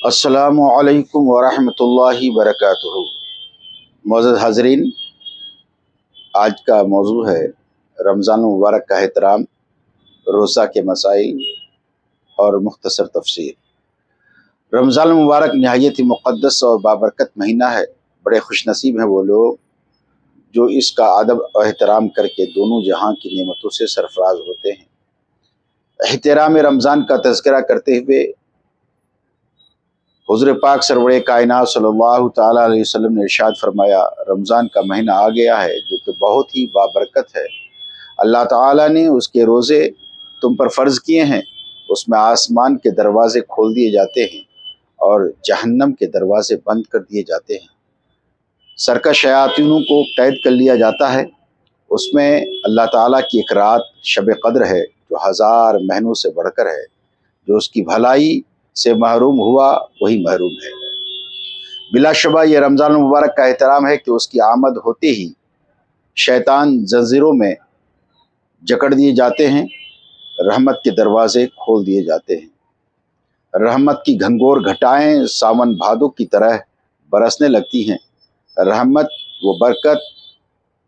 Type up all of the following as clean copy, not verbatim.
السلام علیکم ورحمۃ اللہ وبرکاتہ۔ معزز حاضرین، آج کا موضوع ہے رمضان المبارک کا احترام، روزہ کے مسائل اور مختصر تفسیر۔ رمضان المبارک نہایت ہی مقدس اور بابرکت مہینہ ہے۔ بڑے خوش نصیب ہیں وہ لوگ جو اس کا ادب اور احترام کر کے دونوں جہاں کی نعمتوں سے سرفراز ہوتے ہیں۔ احترام رمضان کا تذکرہ کرتے ہوئے حضور پاک سرور کائنات صلی اللہ تعالیٰ علیہ وسلم نے ارشاد فرمایا، رمضان کا مہینہ آ گیا ہے جو کہ بہت ہی بابرکت ہے۔ اللہ تعالیٰ نے اس کے روزے تم پر فرض کیے ہیں، اس میں آسمان کے دروازے کھول دیے جاتے ہیں اور جہنم کے دروازے بند کر دیے جاتے ہیں۔ سرکش شیاطینوں کو قید کر لیا جاتا ہے۔ اس میں اللہ تعالیٰ کی ایک رات شب قدر ہے جو 1000 مہینوں سے بڑھ کر ہے۔ جو اس کی بھلائی سے محروم ہوا وہی محروم ہے۔ بلا شبہ یہ رمضان المبارک کا احترام ہے کہ اس کی آمد ہوتے ہی شیطان زنجیروں میں جکڑ دیے جاتے ہیں، رحمت کے دروازے کھول دیے جاتے ہیں، رحمت کی گھنگور گھٹائیں ساون بھادو کی طرح برسنے لگتی ہیں، رحمت و برکت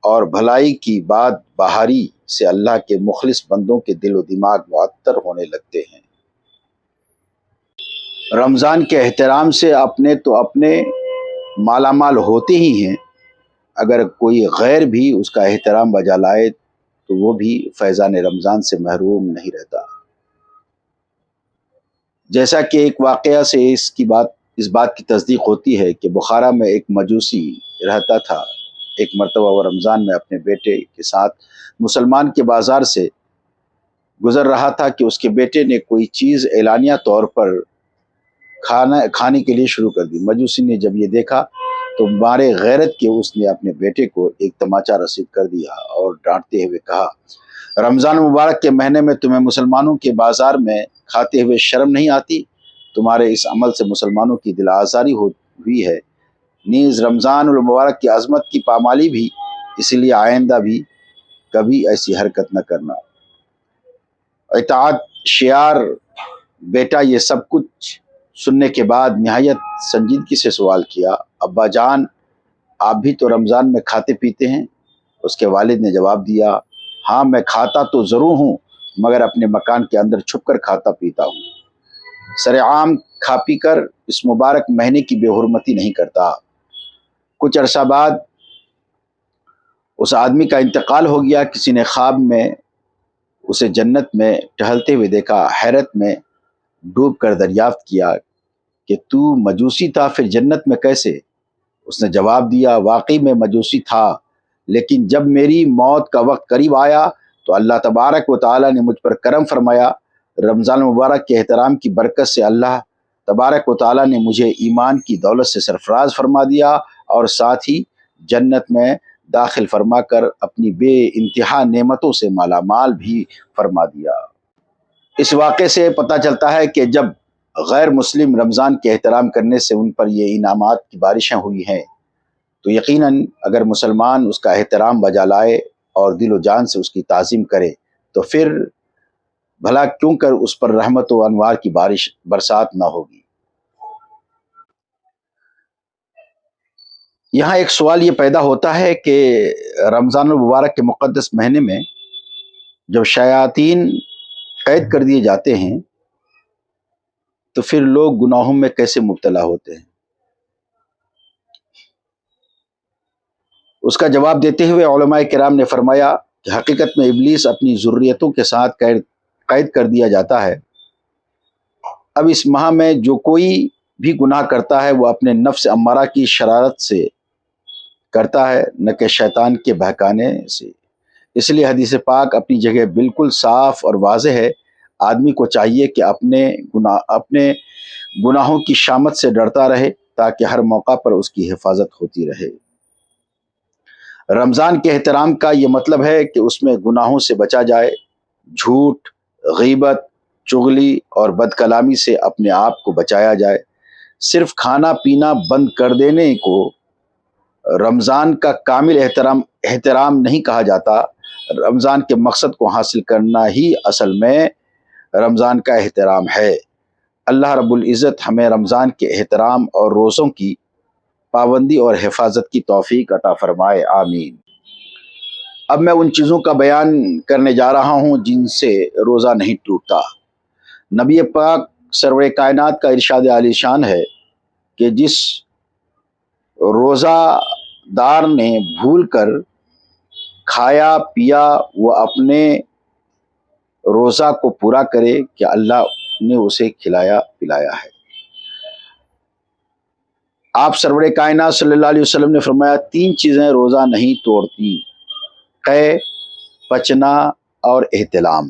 اور بھلائی کی باد بہاری سے اللہ کے مخلص بندوں کے دل و دماغ معطر ہونے لگتے ہیں۔ رمضان کے احترام سے اپنے مالا مال ہوتے ہی ہیں، اگر کوئی غیر بھی اس کا احترام بجا لائے تو وہ بھی فیضان رمضان سے محروم نہیں رہتا۔ جیسا کہ ایک واقعہ سے اس بات کی تصدیق ہوتی ہے کہ بخارا میں ایک مجوسی رہتا تھا۔ ایک مرتبہ وہ رمضان میں اپنے بیٹے کے ساتھ مسلمان کے بازار سے گزر رہا تھا کہ اس کے بیٹے نے کوئی چیز اعلانیہ طور پر کھانے کے لیے شروع کر دی۔ مجوسی نے جب یہ دیکھا تو مارے غیرت کے اس نے اپنے بیٹے کو ایک تماچا رسید کر دیا اور ڈانٹتے ہوئے کہا، رمضان مبارک کے مہینے میں تمہیں مسلمانوں کے بازار میں کھاتے ہوئے شرم نہیں آتی؟ تمہارے اس عمل سے مسلمانوں کی دل آزاری ہوئی ہے، نیز رمضان المبارک کی عظمت کی پامالی بھی، اس لیے آئندہ بھی کبھی ایسی حرکت نہ کرنا۔ اطاعت شعار بیٹا یہ سب کچھ سننے کے بعد نہایت سنجیدگی سے سوال کیا، ابا جان آپ بھی تو رمضان میں کھاتے پیتے ہیں؟ اس کے والد نے جواب دیا، ہاں میں کھاتا تو ضرور ہوں مگر اپنے مکان کے اندر چھپ کر کھاتا پیتا ہوں، سر عام کھا پی کر اس مبارک مہینے کی بے حرمتی نہیں کرتا۔ کچھ عرصہ بعد اس آدمی کا انتقال ہو گیا۔ کسی نے خواب میں اسے جنت میں ٹہلتے ہوئے دیکھا، حیرت میں ڈوب کر دریافت کیا کہ تو مجوسی تھا، پھر جنت میں کیسے؟ اس نے جواب دیا، واقعی میں مجوسی تھا، لیکن جب میری موت کا وقت قریب آیا تو اللہ تبارک و تعالیٰ نے مجھ پر کرم فرمایا۔ رمضان مبارک کے احترام کی برکت سے اللہ تبارک و تعالیٰ نے مجھے ایمان کی دولت سے سرفراز فرما دیا اور ساتھ ہی جنت میں داخل فرما کر اپنی بے انتہا نعمتوں سے مالا مال بھی فرما دیا۔ اس واقعے سے پتہ چلتا ہے کہ جب غیر مسلم رمضان کے احترام کرنے سے ان پر یہ انعامات کی بارشیں ہوئی ہیں تو یقیناً اگر مسلمان اس کا احترام بجا لائے اور دل و جان سے اس کی تعظیم کرے تو پھر بھلا کیوں کر اس پر رحمت و انوار کی برسات نہ ہوگی۔ یہاں ایک سوال یہ پیدا ہوتا ہے کہ رمضان المبارک کے مقدس مہینے میں جب شیاطین قید کر دیے جاتے ہیں تو پھر لوگ گناہوں میں کیسے مبتلا ہوتے ہیں؟ اس کا جواب دیتے ہوئے علماء کرام نے فرمایا کہ حقیقت میں ابلیس اپنی ذریتوں کے ساتھ قید کر دیا جاتا ہے۔ اب اس ماہ میں جو کوئی بھی گناہ کرتا ہے وہ اپنے نفس امارہ کی شرارت سے کرتا ہے، نہ کہ شیطان کے بہکانے سے۔ اس لیے حدیث پاک اپنی جگہ بالکل صاف اور واضح ہے۔ آدمی کو چاہیے کہ اپنے گناہوں کی شامت سے ڈرتا رہے تاکہ ہر موقع پر اس کی حفاظت ہوتی رہے۔ رمضان کے احترام کا یہ مطلب ہے کہ اس میں گناہوں سے بچا جائے، جھوٹ، غیبت، چغلی اور بد کلامی سے اپنے آپ کو بچایا جائے۔ صرف کھانا پینا بند کر دینے کو رمضان کا کامل احترام نہیں کہا جاتا۔ رمضان کے مقصد کو حاصل کرنا ہی اصل میں رمضان کا احترام ہے۔ اللہ رب العزت ہمیں رمضان کے احترام اور روزوں کی پابندی اور حفاظت کی توفیق عطا فرمائے، آمین۔ اب میں ان چیزوں کا بیان کرنے جا رہا ہوں جن سے روزہ نہیں ٹوٹتا۔ نبی پاک سرور کائنات کا ارشاد عالی شان ہے کہ جس روزہ دار نے بھول کر کھایا پیا وہ اپنے روزہ کو پورا کرے کہ اللہ نے اسے کھلایا پلایا ہے۔ آپ سرور کائنات صلی اللہ علیہ وسلم نے فرمایا 3 چیزیں روزہ نہیں توڑتی: قے، پچنا اور احتلام۔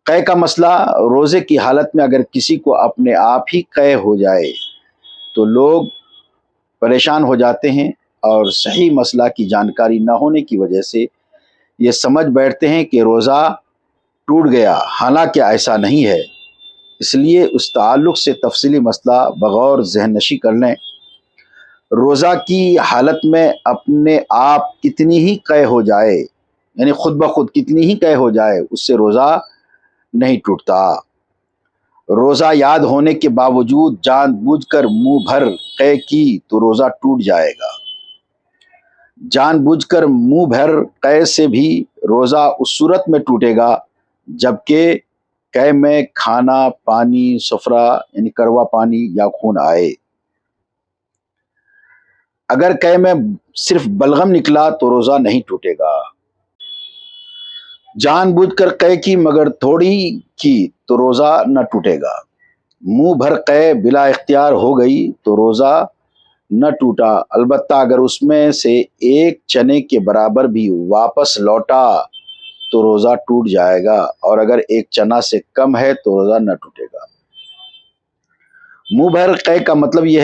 قے کا مسئلہ، روزے کی حالت میں اگر کسی کو اپنے آپ ہی قے ہو جائے تو لوگ پریشان ہو جاتے ہیں اور صحیح مسئلہ کی جانکاری نہ ہونے کی وجہ سے یہ سمجھ بیٹھتے ہیں کہ روزہ ٹوٹ گیا، حالانکہ ایسا نہیں ہے۔ اس لیے اس تعلق سے تفصیلی مسئلہ بغور ذہن نشی کر لیں۔ روزہ کی حالت میں اپنے آپ کتنی ہی قے ہو جائے، یعنی خود بخود کتنی ہی قے ہو جائے، اس سے روزہ نہیں ٹوٹتا۔ روزہ یاد ہونے کے باوجود جان بوجھ کر منہ بھر قے کی تو روزہ ٹوٹ جائے گا۔ جان بوجھ کر منہ بھر قے سے بھی روزہ اس صورت میں ٹوٹے گا جبکہ قے میں کھانا پانی سفرہ یعنی کڑوا پانی یا خون آئے۔ اگر قے میں صرف بلغم نکلا تو روزہ نہیں ٹوٹے گا۔ جان بوجھ کر قے کی مگر تھوڑی کی تو روزہ نہ ٹوٹے گا۔ منہ بھر قے بلا اختیار ہو گئی تو روزہ نہ ٹوٹا، البتہ اگر اس میں سے ایک چنے کے برابر بھی واپس لوٹا تو روزہ ٹوٹ جائے گا، اور اگر ایک چنا سے کم ہے تو روزہ نہ ٹوٹے گا۔ منہ بھر قے کا مطلب یہ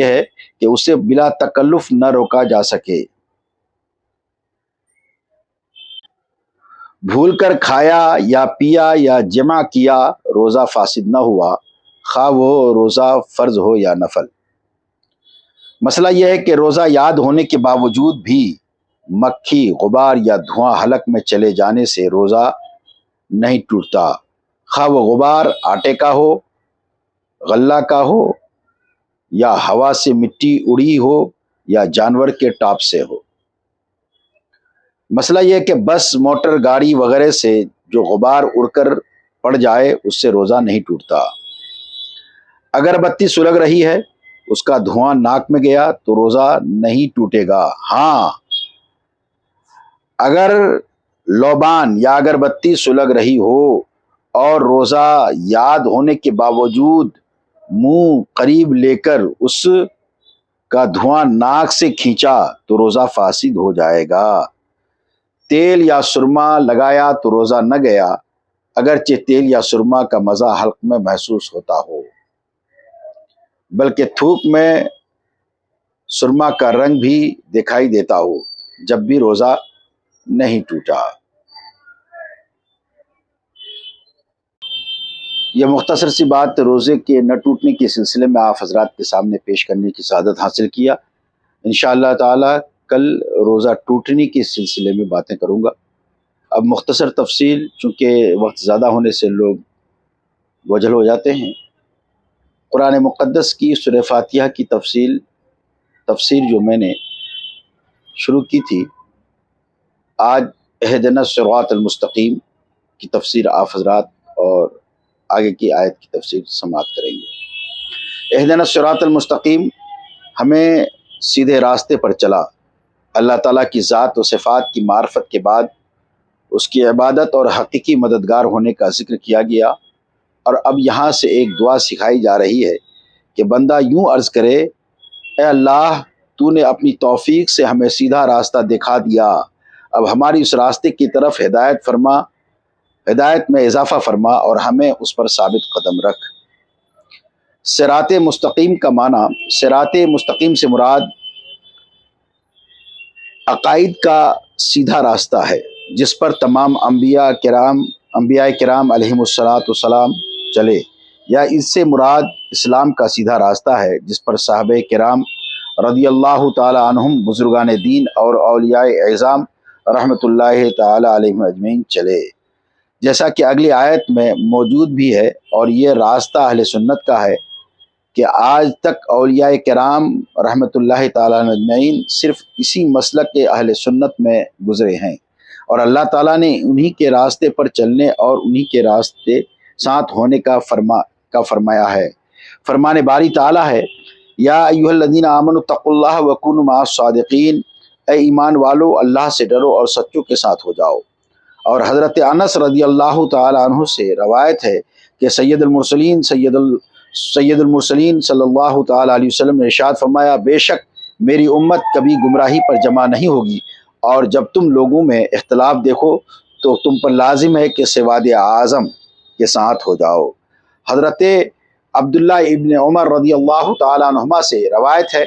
ہے کہ اسے بلا تکلف نہ روکا جا سکے۔ بھول کر کھایا یا پیا یا جمع کیا، روزہ فاسد نہ ہوا، خواہ وہ روزہ فرض ہو یا نفل۔ مسئلہ یہ ہے کہ روزہ یاد ہونے کے باوجود بھی مکھی، غبار یا دھواں حلق میں چلے جانے سے روزہ نہیں ٹوٹتا، خواہ وہ غبار آٹے کا ہو، غلہ کا ہو، یا ہوا سے مٹی اڑی ہو، یا جانور کے ٹاپ سے ہو۔ مسئلہ یہ ہے کہ بس، موٹر گاڑی وغیرہ سے جو غبار اڑ کر پڑ جائے اس سے روزہ نہیں ٹوٹتا۔ اگر بتی سلگ رہی ہے، اس کا دھواں ناک میں گیا تو روزہ نہیں ٹوٹے گا۔ ہاں، اگر لوبان یا اگربتی سلگ رہی ہو اور روزہ یاد ہونے کے باوجود منہ قریب لے کر اس کا دھواں ناک سے کھینچا تو روزہ فاسد ہو جائے گا۔ تیل یا سرما لگایا تو روزہ نہ گیا، اگرچہ تیل یا سرما کا مزہ حلق میں محسوس ہوتا ہو، بلکہ تھوک میں سرما کا رنگ بھی دکھائی دیتا ہو، جب بھی روزہ نہیں ٹوٹا۔ یہ مختصر سی بات روزے کے نہ ٹوٹنے کے سلسلے میں آپ حضرات کے سامنے پیش کرنے کی سعادت حاصل کیا۔ انشاءاللہ تعالی کل روزہ ٹوٹنے کے سلسلے میں باتیں کروں گا۔ اب مختصر تفصیل، چونکہ وقت زیادہ ہونے سے لوگ بوجھل ہو جاتے ہیں، قرآن مقدس کی سورہ فاتحہ کی تفسیر جو میں نے شروع کی تھی، آج اہدنا الصراط المستقیم کی تفسیر آپ حضرات اور آگے کی آیت کی تفسیر سماعت کریں گے۔ اہدنا الصراط المستقیم ہمیں سیدھے راستے پر چلا۔ اللہ تعالیٰ کی ذات و صفات کی معرفت کے بعد اس کی عبادت اور حقیقی مددگار ہونے کا ذکر کیا گیا، اور اب یہاں سے ایک دعا سکھائی جا رہی ہے کہ بندہ یوں عرض کرے: اے اللہ، تو نے اپنی توفیق سے ہمیں سیدھا راستہ دکھا دیا، اب ہماری اس راستے کی طرف ہدایت میں اضافہ فرما اور ہمیں اس پر ثابت قدم رکھ۔ صراط مستقیم کا معنی، صراط مستقیم سے مراد عقائد کا سیدھا راستہ ہے جس پر تمام انبیاء کرام علیہم السلام چلے، یا اس سے مراد اسلام کا سیدھا راستہ ہے جس پر صحابہ کرام رضی اللہ تعالی عنہم، بزرگان دین اور اولیاء اعظام رحمۃ اللہ تعالی علیہم اجمعین چلے۔ جیسا کہ اگلی آیت میں موجود بھی ہے، اور یہ راستہ اہل سنت کا ہے کہ آج تک اولیاء کرام رحمۃ اللہ تعالیٰ اجمعین صرف اسی مسلک کے اہل سنت میں گزرے ہیں، اور اللہ تعالیٰ نے انہی کے راستے پر چلنے اور انہی کے راستے ساتھ ہونے کا فرمایا ہے۔ فرمان باری تعالیٰ ہے، یا ایھا الذین آمنوا اتقوا اللہ وکونوا مع الصادقین، اے ایمان والو اللہ سے ڈرو اور سچوں کے ساتھ ہو جاؤ۔ اور حضرت انس رضی اللہ تعالی عنہ سے روایت ہے کہ سید المرسلین صلی اللہ تعالی علیہ وسلم نے ارشاد فرمایا، بے شک میری امت کبھی گمراہی پر جمع نہیں ہوگی، اور جب تم لوگوں میں اختلاف دیکھو تو تم پر لازم ہے کہ سواد اعظم کے ساتھ ہو جاؤ۔ حضرت عبداللہ ابن عمر رضی اللہ تعالی عنہما سے روایت ہے،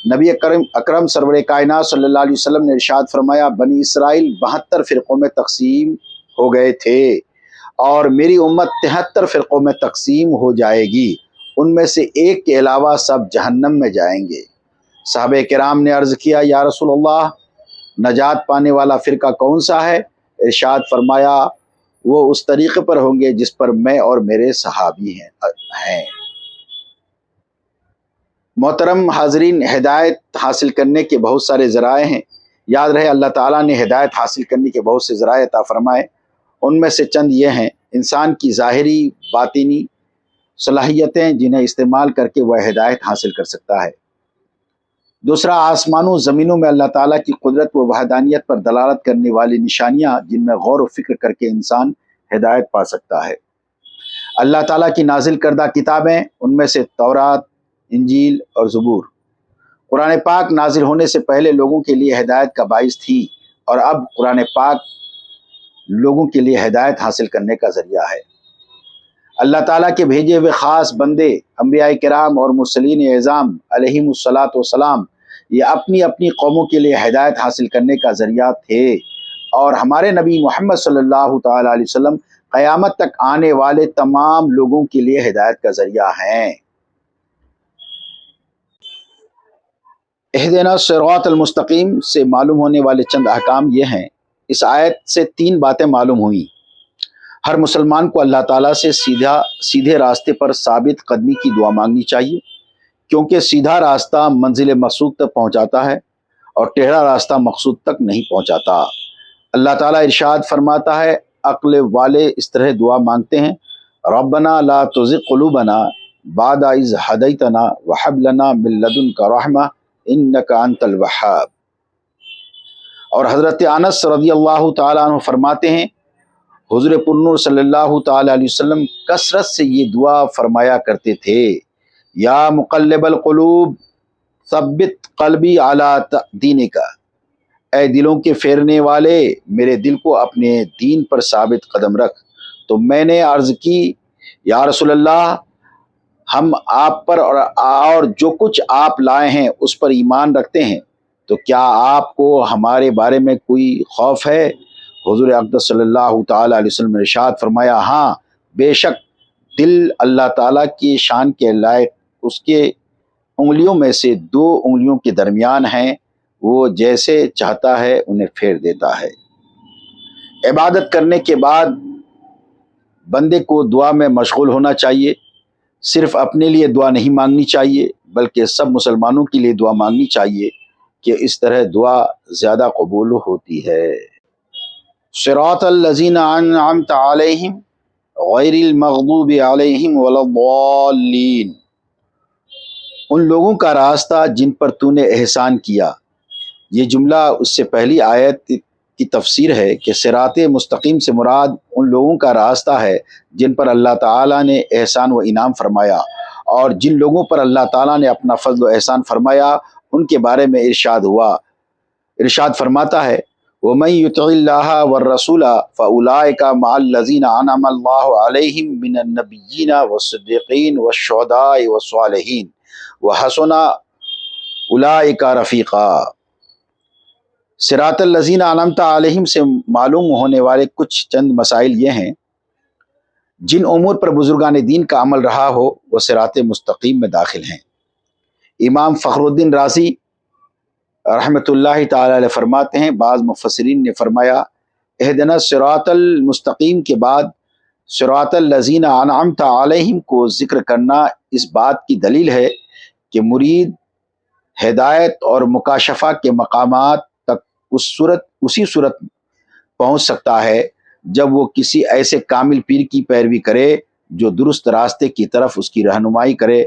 نبی اکرم سرور کائنات صلی اللہ علیہ وسلم نے ارشاد فرمایا، بنی اسرائیل 72 فرقوں میں تقسیم ہو گئے تھے، اور میری امت 73 فرقوں میں تقسیم ہو جائے گی، ان میں سے ایک کے علاوہ سب جہنم میں جائیں گے۔ صحابہ کرام نے عرض کیا، یا رسول اللہ، نجات پانے والا فرقہ کون سا ہے؟ ارشاد فرمایا، وہ اس طریقے پر ہوں گے جس پر میں اور میرے صحابی ہیں۔ محترم حاضرین، ہدایت حاصل کرنے کے بہت سارے ذرائع ہیں۔ یاد رہے، اللہ تعالیٰ نے ہدایت حاصل کرنے کے بہت سے ذرائع عطا فرمائے، ان میں سے چند یہ ہیں: انسان کی ظاہری باطنی صلاحیتیں جنہیں استعمال کر کے وہ ہدایت حاصل کر سکتا ہے۔ دوسرا، آسمانوں زمینوں میں اللہ تعالیٰ کی قدرت و وحدانیت پر دلالت کرنے والی نشانیاں جن میں غور و فکر کر کے انسان ہدایت پا سکتا ہے۔ اللہ تعالیٰ کی نازل کردہ کتابیں، ان میں سے تورات، انجیل اور زبور۔ قرآن پاک نازل ہونے سے پہلے لوگوں کے لیے ہدایت کا باعث تھی، اور اب قرآن پاک لوگوں کے لیے ہدایت حاصل کرنے کا ذریعہ ہے۔ اللہ تعالیٰ کے بھیجے ہوئے خاص بندے انبیاء کرام اور مرسلین اعظام علیہم الصلاۃ والسلام یہ اپنی اپنی قوموں کے لیے ہدایت حاصل کرنے کا ذریعہ تھے، اور ہمارے نبی محمد صلی اللہ تعالی علیہ وسلم قیامت تک آنے والے تمام لوگوں کے لیے ہدایت کا ذریعہ ہیں۔ اہدنا الصراط المستقیم سے معلوم ہونے والے چند احکام یہ ہیں۔ اس آیت سے 3 باتیں معلوم ہوئیں۔ ہر مسلمان کو اللہ تعالیٰ سے سیدھے راستے پر ثابت قدمی کی دعا مانگنی چاہیے، کیونکہ سیدھا راستہ منزل مقصود تک پہنچاتا ہے، اور ٹیڑھا راستہ مقصود تک نہیں پہنچاتا۔ اللہ تعالیٰ ارشاد فرماتا ہے، عقل والے اس طرح دعا مانگتے ہیں، ربنا لا تزغ قلوبنا بعد اذ ہدیتنا وہب لنا من لدنک رحمہ انک انت الوہاب۔ اور حضرت انس رضی اللہ تعالیٰ عنہ فرماتے ہیں، حضور پرنور صلی اللہ تعالیٰ علیہ وسلم کثرت سے یہ دعا فرمایا کرتے تھے، یا مقلب القلوب ثبت قلبی علی دینک، اے دلوں کے پھیرنے والے، میرے دل کو اپنے دین پر ثابت قدم رکھ۔ تو میں نے عرض کی، یا رسول اللہ، ہم آپ پر اور جو کچھ آپ لائے ہیں اس پر ایمان رکھتے ہیں، تو کیا آپ کو ہمارے بارے میں کوئی خوف ہے؟ حضور اقدس صلی اللہ تعالیٰ علیہ وسلم نے ارشاد فرمایا، ہاں، بے شک دل اللہ تعالیٰ کی شان کے لائق اس کے انگلیوں میں سے 2 انگلیوں کے درمیان ہیں، وہ جیسے چاہتا ہے انہیں پھیر دیتا ہے۔ عبادت کرنے کے بعد بندے کو دعا میں مشغول ہونا چاہیے۔ صرف اپنے لیے دعا نہیں مانگنی چاہیے، بلکہ سب مسلمانوں کے لیے دعا مانگنی چاہیے، کہ اس طرح دعا زیادہ قبول ہوتی ہے۔ صراط الذین انعمت علیہم غیر المغضوب علیہم ولا الضالین، ان لوگوں کا راستہ جن پر تو نے احسان کیا۔ یہ جملہ اس سے پہلی آیت کی تفسیر ہے کہ صراط مستقیم سے مراد ان لوگوں کا راستہ ہے جن پر اللہ تعالیٰ نے احسان و انعام فرمایا، اور جن لوگوں پر اللہ تعالیٰ نے اپنا فضل و احسان فرمایا ان کے بارے میں ارشاد فرماتا ہے، وَمَن يُطِعِ اللَّهَ وَالرَّسُولَ فَأُولَٰئِكَ مَعَ الَّذِينَ أَنْعَمَ اللَّهُ عَلَيْهِم مِّنَ النَّبِيِّينَ وَالصِّدِّيقِينَ وَالشُّهَدَاءِ وَالصَّالِحِينَ وَحَسُنَ أُولَٰئِكَ رَفِيقًا۔ صراط الذین انعمت علیہم سے معلوم ہونے والے کچھ چند مسائل یہ ہیں: جن امور پر بزرگان دین کا عمل رہا ہو وہ صراط مستقیم میں داخل ہیں۔ امام فخر الدین رازی رحمۃ اللہ تعالی علیہ فرماتے ہیں، بعض مفسرین نے فرمایا، اہدنا الصراط المستقیم کے بعد صراط الذین انعمت علیہم کو ذکر کرنا اس بات کی دلیل ہے کہ مرید ہدایت اور مکاشفہ کے مقامات تک اسی صورت پہنچ سکتا ہے جب وہ کسی ایسے کامل پیر کی پیروی کرے جو درست راستے کی طرف اس کی رہنمائی کرے،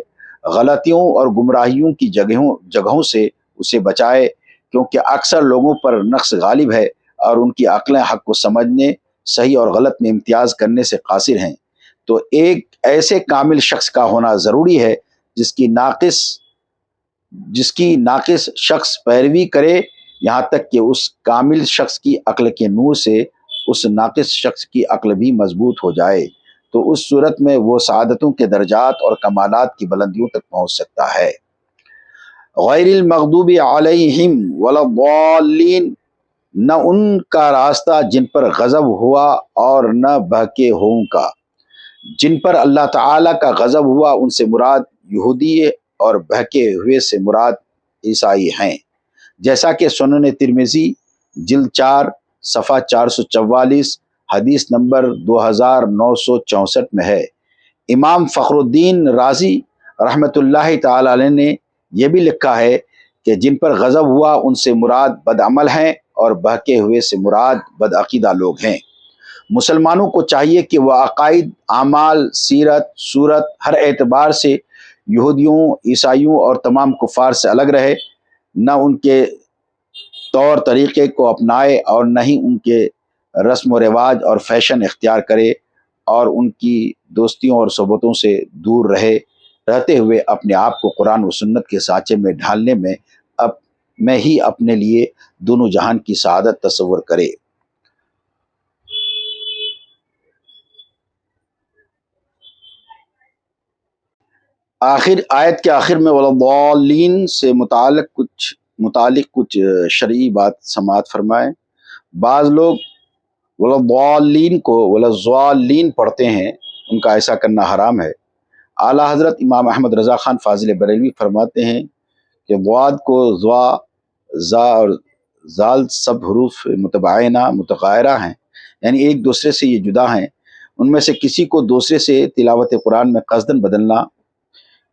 غلطیوں اور گمراہیوں کی جگہوں سے اسے بچائے، کیونکہ اکثر لوگوں پر نقص غالب ہے اور ان کی عقلیں حق کو سمجھنے، صحیح اور غلط میں امتیاز کرنے سے قاصر ہیں۔ تو ایک ایسے کامل شخص کا ہونا ضروری ہے جس کی ناقص شخص پیروی کرے، یہاں تک کہ اس کامل شخص کی عقل کے نور سے اس ناقص شخص کی عقل بھی مضبوط ہو جائے، تو اس صورت میں وہ سعادتوں کے درجات اور کمالات کی بلندیوں تک پہنچ سکتا ہے۔ غیر المغضوب علیہم ولا الضالین، نہ ان کا راستہ جن پر غضب ہوا اور نہ بہکے ہوں کا۔ جن پر اللہ تعالیٰ کا غضب ہوا ان سے مراد یہودی اور بہکے ہوئے سے مراد عیسائی ہیں، جیسا کہ سنن ترمذی جلد 4 صفحہ 444 حدیث نمبر 2964 میں ہے۔ امام فخر الدین رازی رحمۃ اللہ تعالی علیہ نے یہ بھی لکھا ہے کہ جن پر غضب ہوا ان سے مراد بد عمل ہیں اور بہکے ہوئے سے مراد بدعقیدہ لوگ ہیں۔ مسلمانوں کو چاہیے کہ وہ عقائد، اعمال، سیرت، صورت ہر اعتبار سے یہودیوں، عیسائیوں اور تمام کفار سے الگ رہے، نہ ان کے طور طریقے کو اپنائے اور نہ ہی ان کے رسم و رواج اور فیشن اختیار کرے، اور ان کی دوستیوں اور صحبتوں سے دور رہتے ہوئے اپنے آپ کو قرآن و سنت کے سانچے میں ڈھالنے میں ہی اپنے لیے دونوں جہان کی سعادت تصور کرے۔ آیت کے آخر میں وَلَضَالِّينَ سے متعلق کچھ شرعی بات سماعت فرمائیں۔ بعض لوگ وَلَضَالِّينَ کو وَلَضَالِّينَ پڑھتے ہیں، ان کا ایسا کرنا حرام ہے۔ اعلیٰ حضرت امام احمد رضا خان فاضل بریلوی فرماتے ہیں کہ ضاد کو ضا، زا اور زال سب حروف متباینہ متغائرہ ہیں، یعنی ایک دوسرے سے یہ جدا ہیں۔ ان میں سے کسی کو دوسرے سے تلاوت قرآن میں قصداً بدلنا،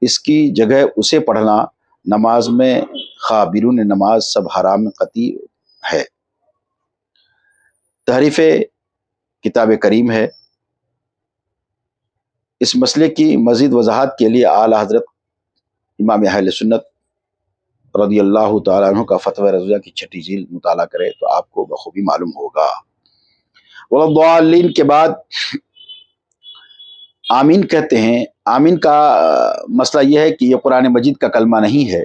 اس کی جگہ اسے پڑھنا، نماز میں خواہ بیرون نماز سب حرام قطعی ہے۔ تحریف کتاب کریم ہے۔ اس مسئلے کی مزید وضاحت کے لیے اعلیٰ حضرت امام اہل سنت رضی اللہ تعالیٰ عنہ کا فتویٰ رضویہ کی 6 جلد مطالعہ کرے تو آپ کو بخوبی معلوم ہوگا۔ وَلَضَالِّينَ کے بعد آمین کہتے ہیں۔ آمین کا مسئلہ یہ ہے کہ یہ قرآن مجید کا کلمہ نہیں ہے،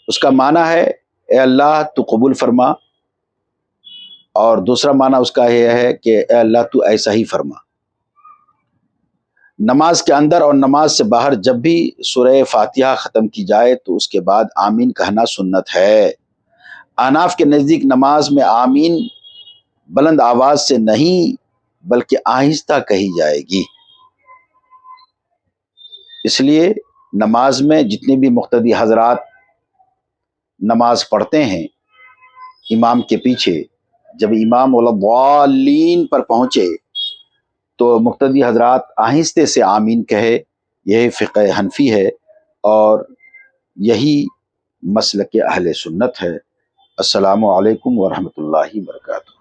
اس کا معنی ہے اے اللہ تو قبول فرما، اور دوسرا معنی اس کا یہ ہے کہ اے اللہ تو ایسا ہی فرما۔ نماز کے اندر اور نماز سے باہر جب بھی سورہ فاتحہ ختم کی جائے تو اس کے بعد آمین کہنا سنت ہے۔ احناف کے نزدیک نماز میں آمین بلند آواز سے نہیں بلکہ آہستہ کہی جائے گی۔ اس لیے نماز میں جتنے بھی مقتدی حضرات نماز پڑھتے ہیں امام کے پیچھے، جب امام وَلَضَالِّينَ پر پہنچے تو مقتدی حضرات آہستہ سے آمین کہے۔ یہی فقہ حنفی ہے اور یہی مسلک اہل سنت ہے۔ السلام علیکم ورحمۃ اللہ وبرکاتہ۔